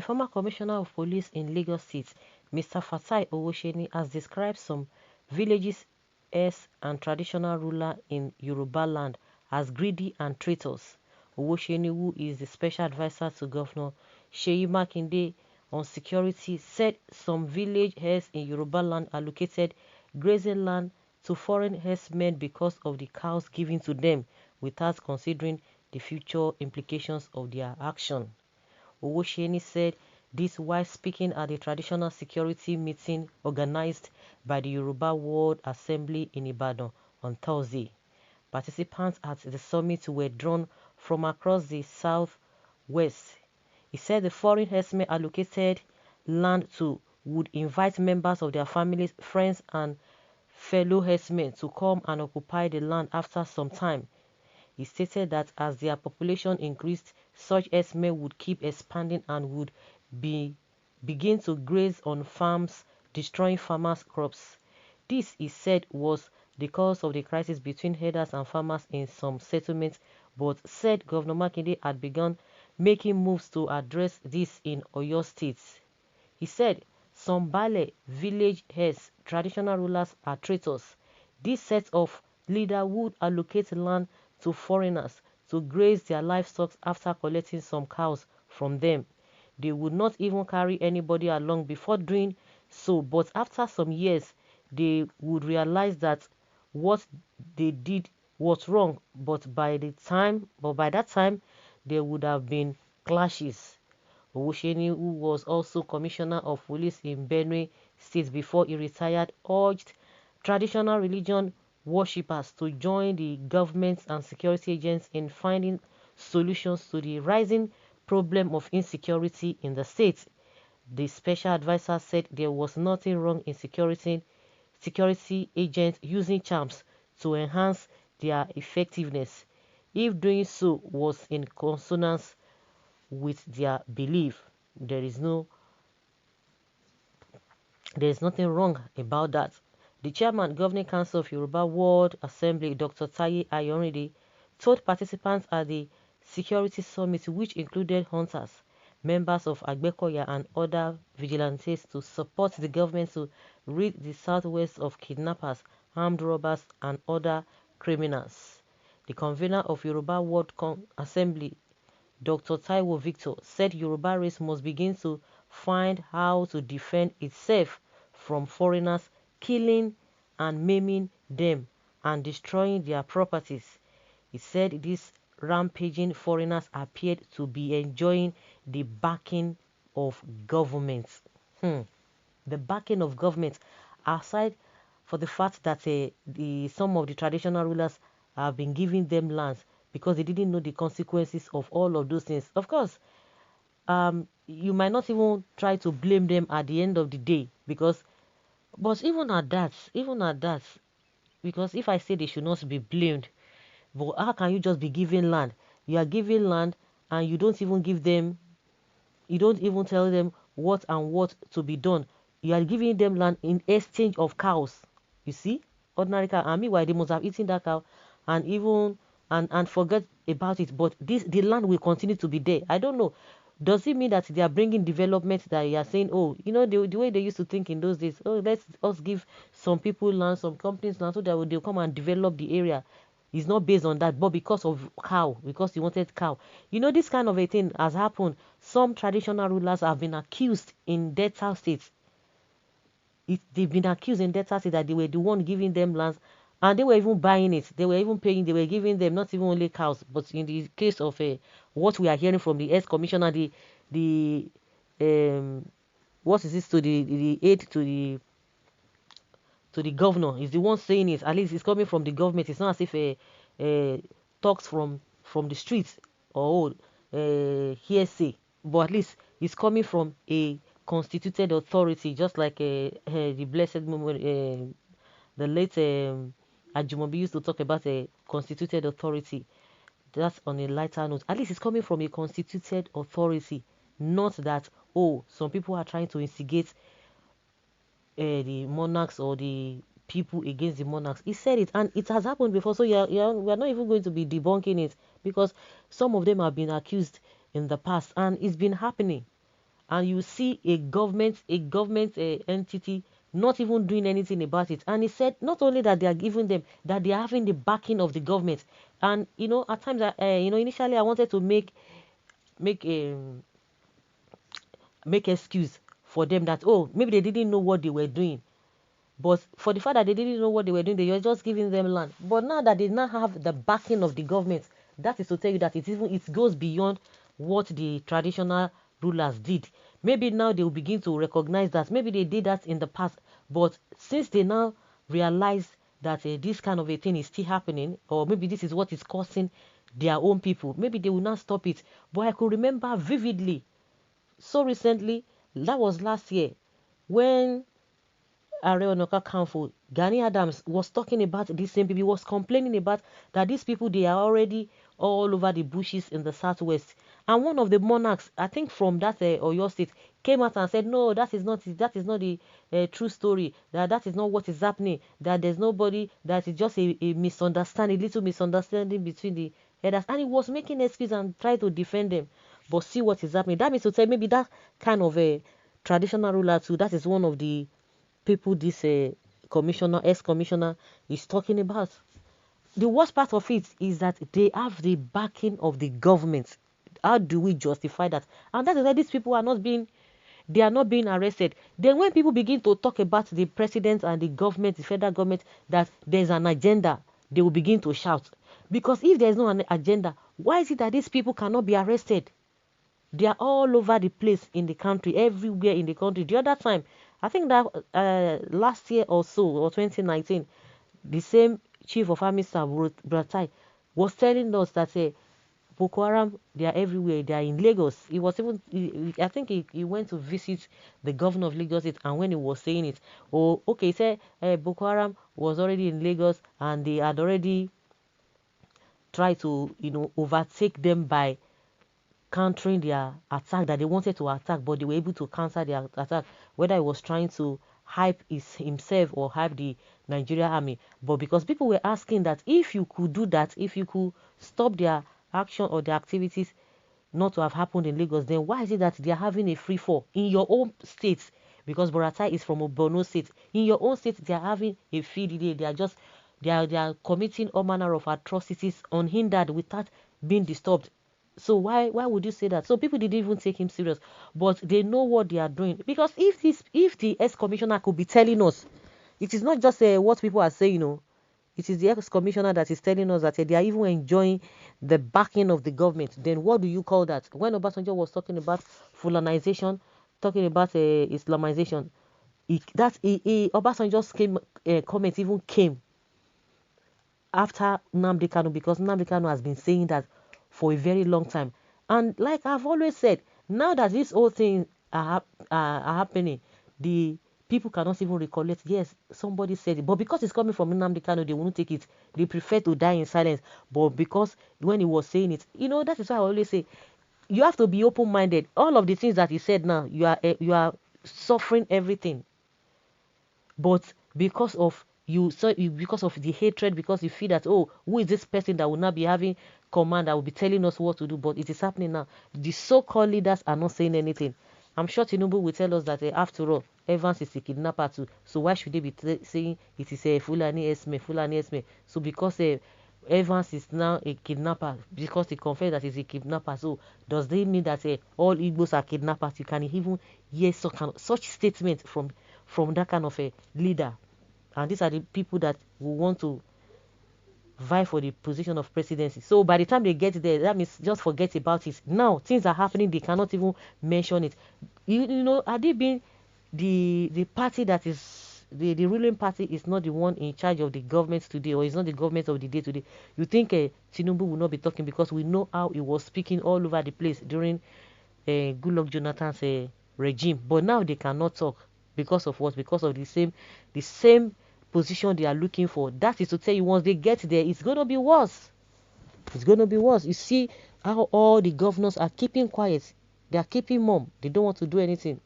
former commissioner of police in Lagos State, Mr. Fatai Owosheni, has described some villages and traditional ruler in Yoruba land as greedy and traitors. Owosheni, who is the special advisor to Governor Seyi Makinde on security, said some village heads in Yoruba land allocated grazing land to foreign herdsmen because of the cows given to them without considering the future implications of their action. Owosheni said this while speaking at a traditional security meeting organized by the Yoruba World Assembly in Ibadan on Thursday. Participants at the summit were drawn from across the southwest. He said the foreign herdsmen allocated land to would invite members of their families, friends, and fellow herdsmen to come and occupy the land after some time. He stated that as their population increased, such herdsmen would keep expanding and would begin to graze on farms, destroying farmers' crops. This, he said, was the cause of the crisis between herders and farmers in some settlements, but said Governor Makinde had begun making moves to address this in Oyo State. He said some Bale village heads, traditional rulers, are traitors. This set of leaders would allocate land to foreigners to graze their livestock after collecting some cows from them. They would not even carry anybody along before doing so, but after some years, they would realize that what they did was wrong, but by that time, there would have been clashes. Owosheni, who was also commissioner of police in Benue State before he retired, urged traditional religion worshippers to join the government and security agents in finding solutions to the rising problem of insecurity in the state. The special advisor said there was nothing wrong in security agents using charms to enhance their effectiveness if doing so was in consonance with their belief. There is nothing wrong about that. The chairman, Governing Council of Yoruba World Assembly, Dr. Taye Ayorinde, told participants at the Security Summit, which included hunters, members of Agbekoya and other vigilantes, to support the government to rid the southwest of kidnappers, armed robbers, and other criminals. The convener of Yoruba World Assembly, Dr. Taiwo Victor, said Yoruba race must begin to find how to defend itself from foreigners killing and maiming them and destroying their properties. He said these rampaging foreigners appeared to be enjoying the backing of governments. The backing of government, aside for the fact that some of the traditional rulers have been giving them lands because they didn't know the consequences of all of those things. Of course, you might not even try to blame them at the end of the day but even at that, because if I say they should not be blamed, but how can you just be giving land? You are giving land and you don't even tell them what and what to be done. You are giving them land in exchange of cows. You see? Ordinary cow. And meanwhile, they must have eaten that cow and forget about it. But the land will continue to be there. I don't know. Does it mean that they are bringing development, that you are saying, oh, the way they used to think in those days, oh, let's us give some people land, some companies land, so that they'll come and develop the area? It's not based on that, but because of cow, because you wanted cow. This kind of a thing has happened. Some traditional rulers have been accused in Delta states. They've been accused in Delta state that they were the one giving them lands, and they were even buying it. They were even paying. They were giving them not even only cows, but in the case of what we are hearing from the ex-commissioner, what is this, to the aid to the governor is the one saying it. At least it's coming from the government. It's not as if talks from the streets or hearsay, but at least it's coming from a constituted authority, just like the blessed moment, the late Ajumobi used to talk about a constituted authority. That's on a lighter note. At least it's coming from a constituted authority, not that, oh, some people are trying to instigate the monarchs or the people against the monarchs. He said it, and it has happened before. So we are not even going to be debunking it, because some of them have been accused in the past, and it's been happening. and you see a government entity not even doing anything about it. And he said not only that they are giving them, that they are having the backing of the government. And at times, initially I wanted to make a make excuse for them that, oh, maybe they didn't know what they were doing. But for the fact that they didn't know what they were doing, they were just giving them land. But now that they now have the backing of the government, that is to tell you that it goes beyond what the traditional rulers did. Maybe now they will begin to recognize that maybe they did that in the past, but since they now realize that this kind of a thing is still happening, or maybe this is what is causing their own people, maybe they will not stop it. But I could remember vividly, so recently, that was last year, when Írŕøř, Gani Adams was talking about these same people. He was complaining about that these people, they are already all over the bushes in the southwest. And one of the monarchs, I think from that Oyo state, came out and said, no, that is not the true story. That is not what is happening. That there's nobody. That is just a misunderstanding, little misunderstanding between the elders. And he was making excuse and trying to defend them. But see what is happening. That means to say maybe that kind of a traditional ruler too. That is one of the people this ex-commissioner is talking about. The worst part of it is that they have the backing of the government. How do we justify that? And that is why these people are not being arrested. Then when people begin to talk about the president and the government, the federal government, that there's an agenda, they will begin to shout. Because if there's no agenda, why is it that these people cannot be arrested? They are all over the place in the country, everywhere in the country. The other time, I think that last year or so, or 2019, the same chief of army staff, Buratai, was telling us that Boko Haram, they are everywhere. They are in Lagos. He was even, I think he went to visit the governor of Lagos, and when he was saying it, he said Boko Haram was already in Lagos, and they had already tried to, overtake them by countering their attack, that they wanted to attack, but they were able to counter their attack, whether it was trying to hype himself or hype the Nigerian army. But because people were asking that if you could do that, if you could stop their action or their activities not to have happened in Lagos, then why is it that they are having a free fall in your own state? Because Buratai is from Borno state. In your own state, they are having a free day. They are committing all manner of atrocities unhindered without being disturbed. So why would you say that? So people didn't even take him serious, but they know what they are doing. Because if the ex-commissioner could be telling us, it is not just what people are saying, it is the ex-commissioner that is telling us that they are even enjoying the backing of the government. Then what do you call that? When Obasanjo was talking about Fulanization, talking about Islamization, Obasanjo's comment even came after Nnamdi Kanu, because Nnamdi Kanu has been saying that for a very long time. And like I've always said, now that these whole things are happening, the people cannot even recollect, yes, somebody said it. But because it's coming from Nnamdi Kanu, they won't take it. They prefer to die in silence. But because when he was saying it, that is why I always say, you have to be open-minded. All of the things that he said now, you are suffering everything. But because of because of the hatred, because you feel that, who is this person that will not be having command, that will be telling us what to do? But it is happening now. The so-called leaders are not saying anything. I'm sure Tinubu will tell us that after all, Evans is a kidnapper too. So why should they be saying it is a Fulani Esme? So because Evans is now a kidnapper, because he confessed that he's a kidnapper, so does they mean that all Igbos are kidnappers? You can even hear such statements from that kind of a leader. And these are the people that will want to vie for the position of presidency. So by the time they get there, that means just forget about it. Now things are happening, they cannot even mention it. Are they being the party that is the ruling party is not the one in charge of the government today, or is not the government of the day today? You think Tinubu will not be talking, because we know how he was speaking all over the place during Goodluck Jonathan's regime. But now they cannot talk because of what? Because of the same position they are looking for. That is to tell you, once they get there, it's going to be worse. It's going to be worse. You see how all the governors are keeping quiet. They are keeping mum. They don't want to do anything.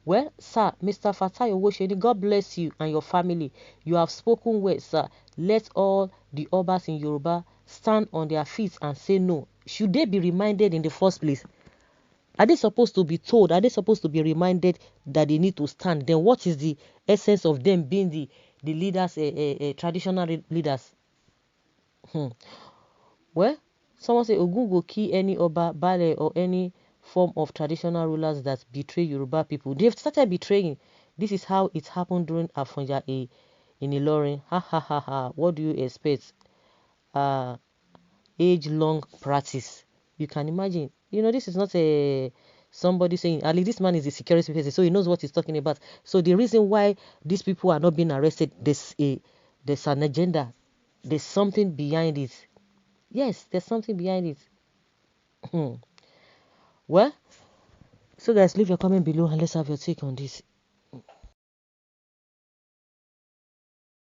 Well, sir, Mr. Fatai Owosheni, God bless you and your family. You have spoken well, sir. Let all the Obas in Yoruba stand on their feet and say no. Should they be reminded in the first place? Are they supposed to be told? Are they supposed to be reminded that they need to stand? Then what is the essence of them being the leaders, traditional leaders? Well, someone say Ogun go kill any Oba, Bale, or any form of traditional rulers that betray Yoruba people. They've started betraying. This is how it happened during Afonja in Ilorin. Ha ha ha ha. What do you expect? Age-long practice. You can imagine. This is not a somebody saying, at least this man is a security person, so he knows what he's talking about. So the reason why these people are not being arrested, there's an agenda. There's something behind it. Yes, there's something behind it. Well, so guys, leave your comment below and let's have your take on this.